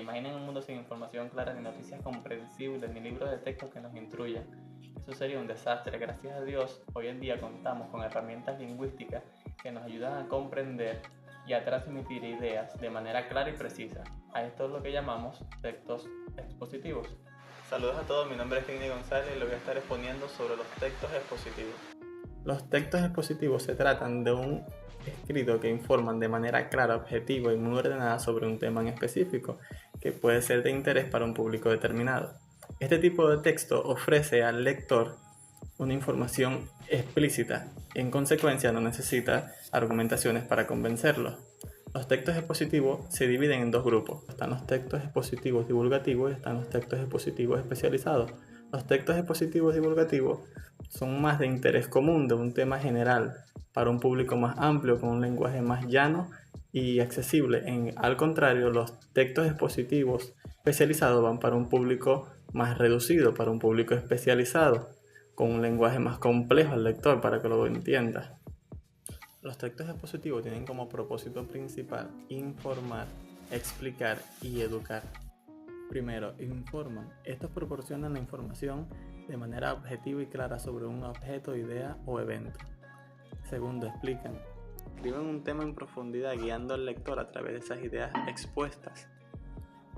imaginen un mundo sin información clara, ni noticias comprensibles, ni libros de texto que nos instruyan. Eso sería un desastre. Gracias a Dios, hoy en día contamos con herramientas lingüísticas que nos ayudan a comprender y a transmitir ideas de manera clara y precisa. A esto es lo que llamamos textos expositivos. Saludos a todos, mi nombre es Kenny González y lo voy a estar exponiendo sobre los textos expositivos. Los textos expositivos se tratan de un escrito que informan de manera clara, objetiva y muy ordenada sobre un tema en específico que puede ser de interés para un público determinado. Este tipo de texto ofrece al lector una información explícita, en consecuencia no necesita argumentaciones para convencerlo. Los textos expositivos se dividen en dos grupos. Están los textos expositivos divulgativos y están los textos expositivos especializados. Los textos expositivos divulgativos son más de interés común, de un tema general, para un público más amplio, con un lenguaje más llano y accesible. Al contrario, los textos expositivos especializados van para un público más reducido, para un público especializado, con un lenguaje más complejo al lector para que lo entienda. Los textos expositivos tienen como propósito principal informar, explicar y educar. Primero, informan. Estos proporcionan la información de manera objetiva y clara sobre un objeto, idea o evento. Segundo, explican. Escriben un tema en profundidad guiando al lector a través de esas ideas expuestas.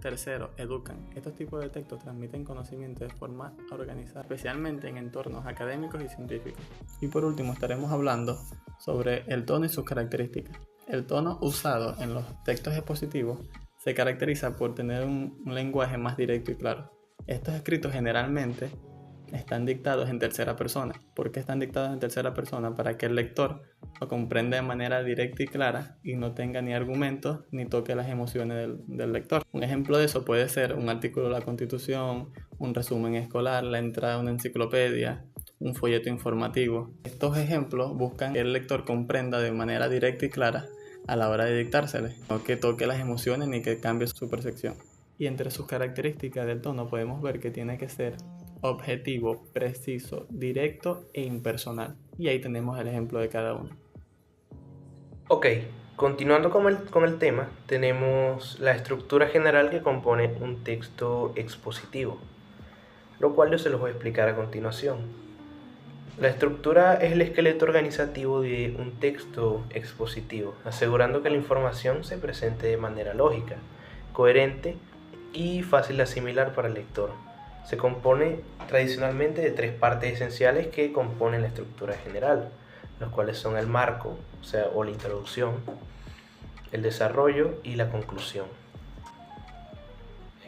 Tercero, educan. Estos tipos de textos transmiten conocimiento de forma organizada, especialmente en entornos académicos y científicos. Y por último, estaremos hablando sobre el tono y sus características. El tono usado en los textos expositivos se caracteriza por tener un lenguaje más directo y claro. Estos escritos generalmente están dictados en tercera persona. ¿Por qué están dictados en tercera persona? Para que el lector lo comprenda de manera directa y clara y no tenga ni argumentos ni toque las emociones del lector. Un ejemplo de eso puede ser un artículo de la Constitución, un resumen escolar, la entrada de una enciclopedia, un folleto informativo. Estos ejemplos buscan que el lector comprenda de manera directa y clara a la hora de dictársele, no que toque las emociones ni que cambie su percepción. Y entre sus características del tono podemos ver que tiene que ser objetivo, preciso, directo e impersonal. Y ahí tenemos el ejemplo de cada uno. Ok, continuando con el tema, tenemos la estructura general que compone un texto expositivo, lo cual yo se los voy a explicar a continuación. La estructura es el esqueleto organizativo de un texto expositivo, asegurando que la información se presente de manera lógica, coherente y fácil de asimilar para el lector. Se compone tradicionalmente de tres partes esenciales que componen la estructura general, los cuales son el marco, o la introducción, el desarrollo y la conclusión.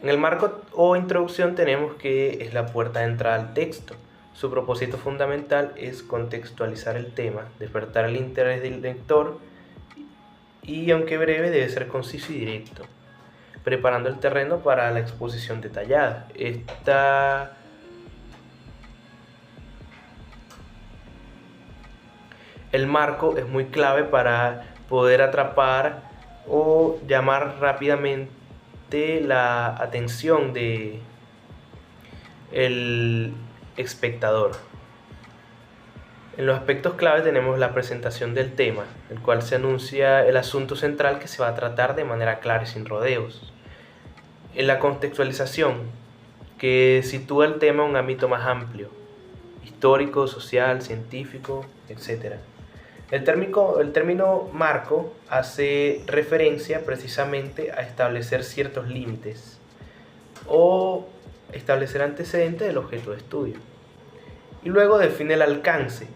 En el marco o introducción tenemos que es la puerta de entrada al texto. Su propósito fundamental es contextualizar el tema, despertar el interés del lector y, aunque breve, debe ser conciso y directo, preparando el terreno para la exposición detallada. El marco es muy clave para poder atrapar o llamar rápidamente la atención del espectador. En los aspectos clave tenemos la presentación del tema, el cual se anuncia el asunto central que se va a tratar de manera clara y sin rodeos. En la contextualización, que sitúa el tema en un ámbito más amplio, histórico, social, científico, etc. El término marco hace referencia precisamente a establecer ciertos límites o establecer antecedentes del objeto de estudio. Y luego define el alcance,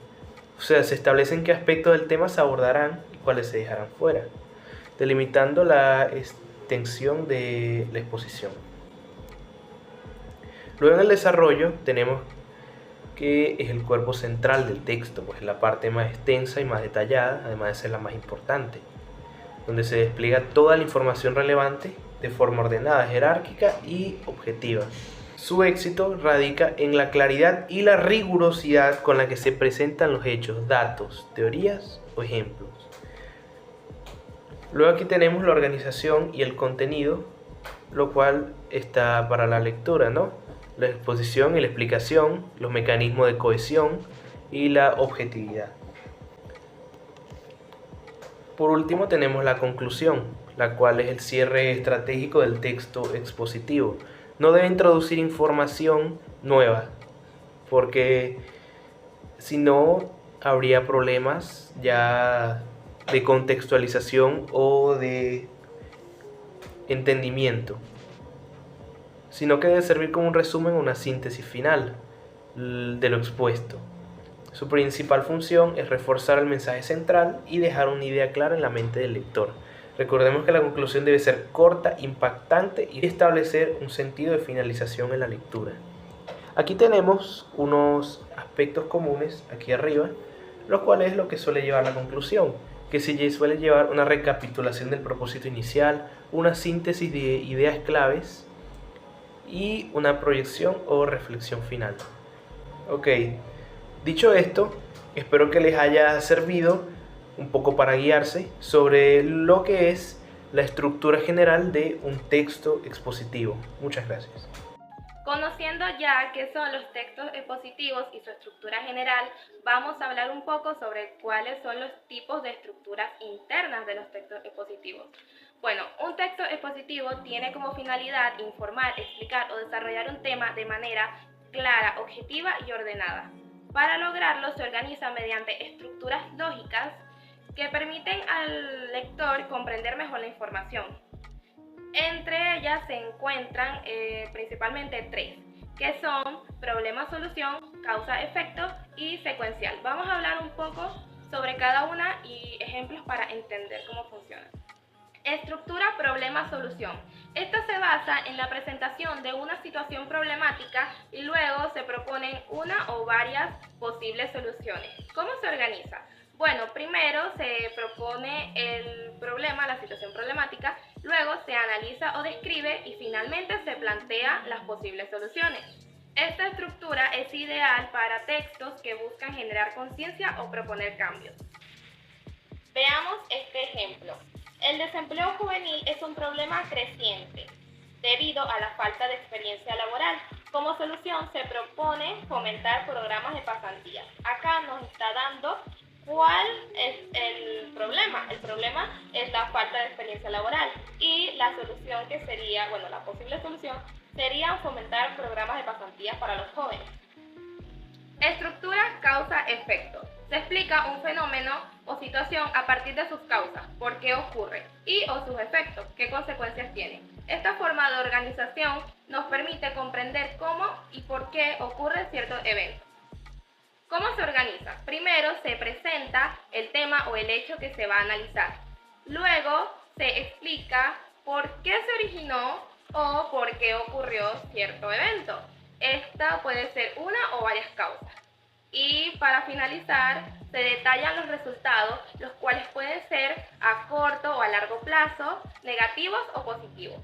se establecen qué aspectos del tema se abordarán y cuáles se dejarán fuera, delimitando la extensión de la exposición. Luego en el desarrollo tenemos que es el cuerpo central del texto, pues es la parte más extensa y más detallada, además de ser la más importante, donde se despliega toda la información relevante de forma ordenada, jerárquica y objetiva. Su éxito radica en la claridad y la rigurosidad con la que se presentan los hechos, datos, teorías o ejemplos. Luego aquí tenemos la organización y el contenido, lo cual está para la lectura, ¿no? La exposición y la explicación, los mecanismos de cohesión y la objetividad. Por último tenemos la conclusión, la cual es el cierre estratégico del texto expositivo. No debe introducir información nueva, porque si no habría problemas ya de contextualización o de entendimiento, sino que debe servir como un resumen o una síntesis final de lo expuesto. Su principal función es reforzar el mensaje central y dejar una idea clara en la mente del lector. Recordemos que la conclusión debe ser corta, impactante y establecer un sentido de finalización en la lectura. Aquí tenemos unos aspectos comunes aquí arriba, los cuales es lo que suele llevar a la conclusión, que suele llevar una recapitulación del propósito inicial, una síntesis de ideas claves y una proyección o reflexión final. Ok, dicho esto, espero que les haya servido un poco para guiarse sobre lo que es la estructura general de un texto expositivo. Muchas gracias. Conociendo ya qué son los textos expositivos y su estructura general, vamos a hablar un poco sobre cuáles son los tipos de estructuras internas de los textos expositivos. Bueno, un texto expositivo tiene como finalidad informar, explicar o desarrollar un tema de manera clara, objetiva y ordenada. Para lograrlo se organiza mediante estructuras lógicas que permiten al lector comprender mejor la información. Entre ellas se encuentran principalmente tres, que son problema-solución, causa-efecto y secuencial. Vamos a hablar un poco sobre cada una y ejemplos para entender cómo funciona. Estructura problema-solución. Esta se basa en la presentación de una situación problemática y luego se proponen una o varias posibles soluciones. ¿Cómo se organiza? Bueno, primero se propone el problema, la situación problemática, luego se analiza o describe y finalmente se plantean las posibles soluciones. Esta estructura es ideal para textos que buscan generar conciencia o proponer cambios. Veamos este ejemplo. El desempleo juvenil es un problema creciente debido a la falta de experiencia laboral. Como solución se propone fomentar programas de pasantías. Acá nos está dando cuál es el problema. El problema es la falta de experiencia laboral y la solución que sería, bueno, la posible solución sería fomentar programas de pasantías para los jóvenes. Estructura causa-efecto. Se explica un fenómeno o situación a partir de sus causas, por qué ocurre, y o sus efectos, qué consecuencias tiene. Esta forma de organización nos permite comprender cómo y por qué ocurre ciertos eventos. ¿Cómo se organiza? Primero se presenta el tema o el hecho que se va a analizar. Luego se explica por qué se originó o por qué ocurrió cierto evento. Esta puede ser una o varias causas. Y para finalizar, se detallan los resultados, los cuales pueden ser a corto o a largo plazo, negativos o positivos.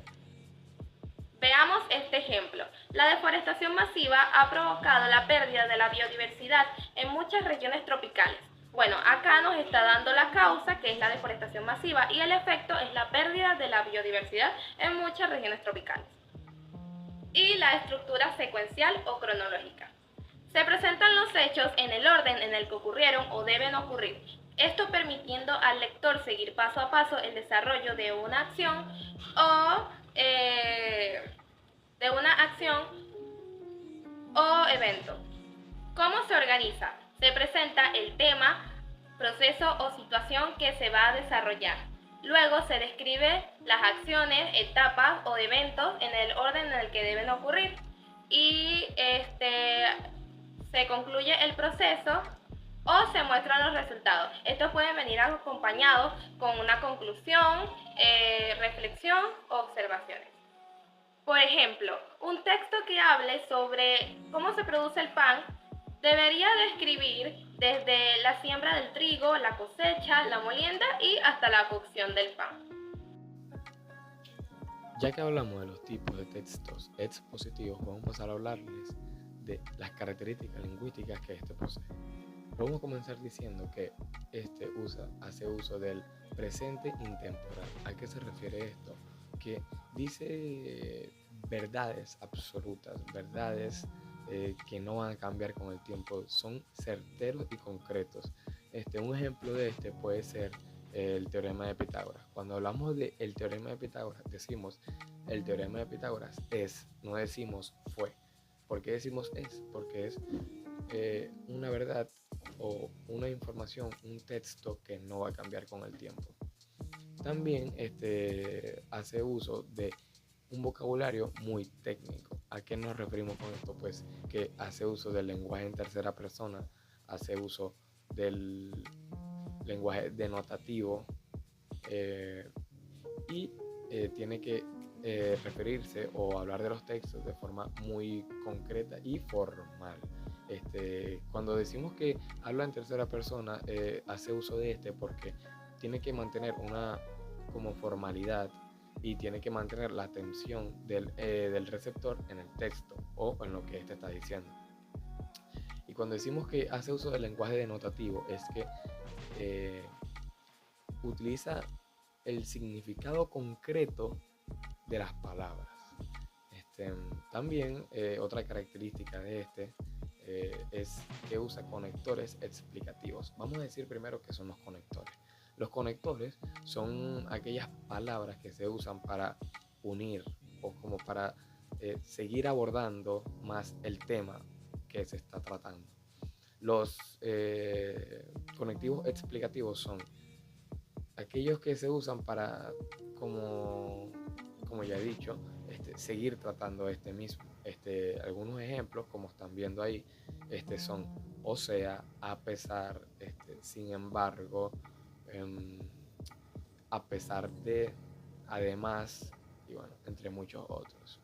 Veamos este ejemplo. La deforestación masiva ha provocado la pérdida de la biodiversidad en muchas regiones tropicales. Bueno, acá nos está dando la causa, que es la deforestación masiva, y el efecto es la pérdida de la biodiversidad en muchas regiones tropicales. Y la estructura secuencial o cronológica. Se presentan los hechos en el orden en el que ocurrieron o deben ocurrir. Esto permitiendo al lector seguir paso a paso el desarrollo de una acción o evento. ¿Cómo se organiza? Se presenta el tema, proceso o situación que se va a desarrollar. Luego se describe las acciones, etapas o eventos en el orden en el que deben ocurrir. Y se concluye el proceso o se muestran los resultados. Estos pueden venir acompañados con una conclusión, reflexión o observaciones. Por ejemplo, un texto que hable sobre cómo se produce el pan debería describir desde la siembra del trigo, la cosecha, la molienda y hasta la cocción del pan. Ya que hablamos de los tipos de textos expositivos, vamos a pasar a hablarles de las características lingüísticas que este posee. Podemos comenzar diciendo que hace uso del presente intemporal. ¿A qué se refiere esto? Que dice verdades absolutas, verdades que no van a cambiar con el tiempo, son certeros y concretos. Un ejemplo de puede ser el teorema de Pitágoras. Cuando hablamos del teorema de Pitágoras, decimos el teorema de Pitágoras es, no decimos fue. ¿Por qué decimos es? Porque es una verdad o una información, un texto que no va a cambiar con el tiempo. También hace uso de un vocabulario muy técnico. ¿A qué nos referimos con esto? Pues que hace uso del lenguaje en tercera persona, hace uso del lenguaje denotativo y tiene que referirse o hablar de los textos de forma muy concreta y formal. Cuando decimos que habla en tercera persona, hace uso de porque tiene que mantener una como formalidad y tiene que mantener la atención del receptor en el texto o en lo que está diciendo. Y cuando decimos que hace uso del lenguaje denotativo, es que utiliza el significado concreto de las palabras. También otra característica de es que usa conectores explicativos. Vamos a decir primero qué son los conectores. Los conectores son aquellas palabras que se usan para unir o como para seguir abordando más el tema que se está tratando. Los conectivos explicativos son aquellos que se usan para, como ya he dicho, seguir tratando mismo. Algunos ejemplos, como están viendo ahí, son o sea, a pesar, sin embargo, a pesar de, además, y bueno, entre muchos otros.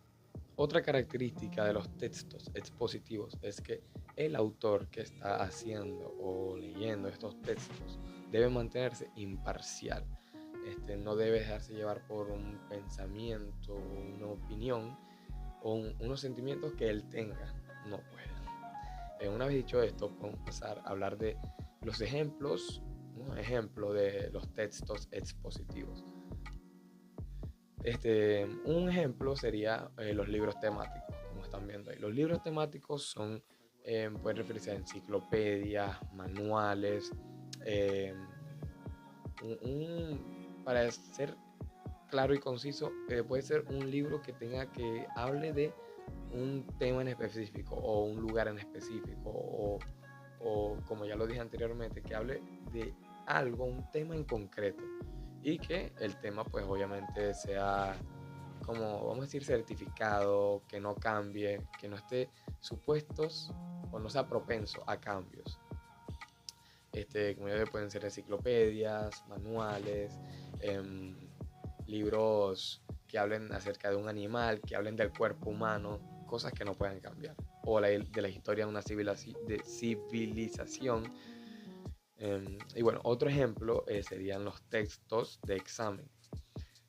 Otra característica de los textos expositivos es que el autor que está haciendo o leyendo estos textos debe mantenerse imparcial. No debe dejarse llevar por un pensamiento, una opinión o unos sentimientos que él tenga. No puede. Una vez dicho esto, podemos pasar a hablar de los ejemplos, un ejemplo de los textos expositivos. Un ejemplo sería los libros temáticos, como están viendo ahí. Los libros temáticos son, pueden referirse a enciclopedias, manuales, para ser claro y conciso, puede ser un libro que hable de un tema en específico o un lugar en específico o como ya lo dije anteriormente, que hable de algo, un tema en concreto y que el tema pues obviamente sea como vamos a decir certificado, que no cambie, que no esté supuestos o no sea propenso a cambios. Como ya pueden ser enciclopedias, manuales, libros que hablen acerca de un animal, que hablen del cuerpo humano, cosas que no pueden cambiar, o de la historia de una civilización. Y bueno, otro ejemplo serían los textos de examen.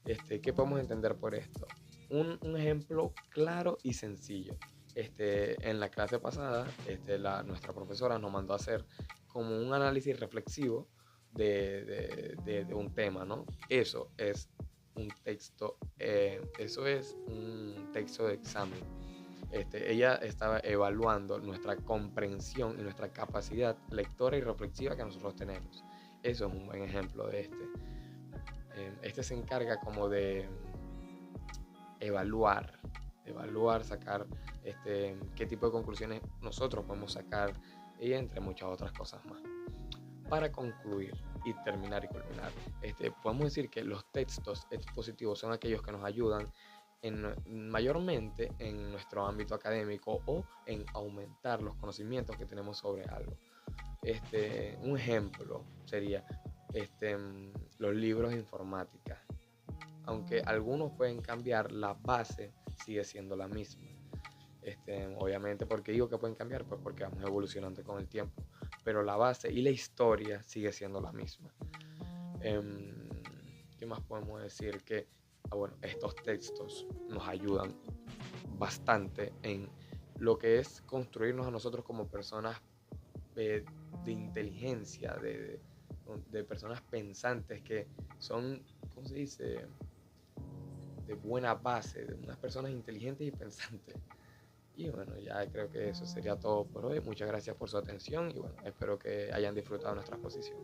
¿Qué podemos entender por esto? Un ejemplo claro y sencillo. En la clase pasada, nuestra profesora nos mandó a hacer como un análisis reflexivo de un tema, ¿no? Eso es un texto, de examen. Ella estaba evaluando nuestra comprensión y nuestra capacidad lectora y reflexiva que nosotros tenemos. Eso es un buen ejemplo de se encarga como de evaluar, sacar qué tipo de conclusiones nosotros podemos sacar y entre muchas otras cosas más. Para concluir y terminar y culminar, podemos decir que los textos expositivos son aquellos que nos ayudan mayormente en nuestro ámbito académico o en aumentar los conocimientos que tenemos sobre algo. Un ejemplo sería los libros de informática. Aunque algunos pueden cambiar, la base sigue siendo la misma. Obviamente, ¿por qué digo que pueden cambiar? Pues porque vamos evolucionando con el tiempo. Pero la base y la historia sigue siendo la misma. ¿Qué más podemos decir? Que bueno, estos textos nos ayudan bastante en lo que es construirnos a nosotros como personas de inteligencia, de personas pensantes que son, ¿cómo se dice?, de buena base, de unas personas inteligentes y pensantes. Y bueno, ya creo que eso sería todo por hoy. Muchas gracias por su atención y bueno, espero que hayan disfrutado nuestra exposición.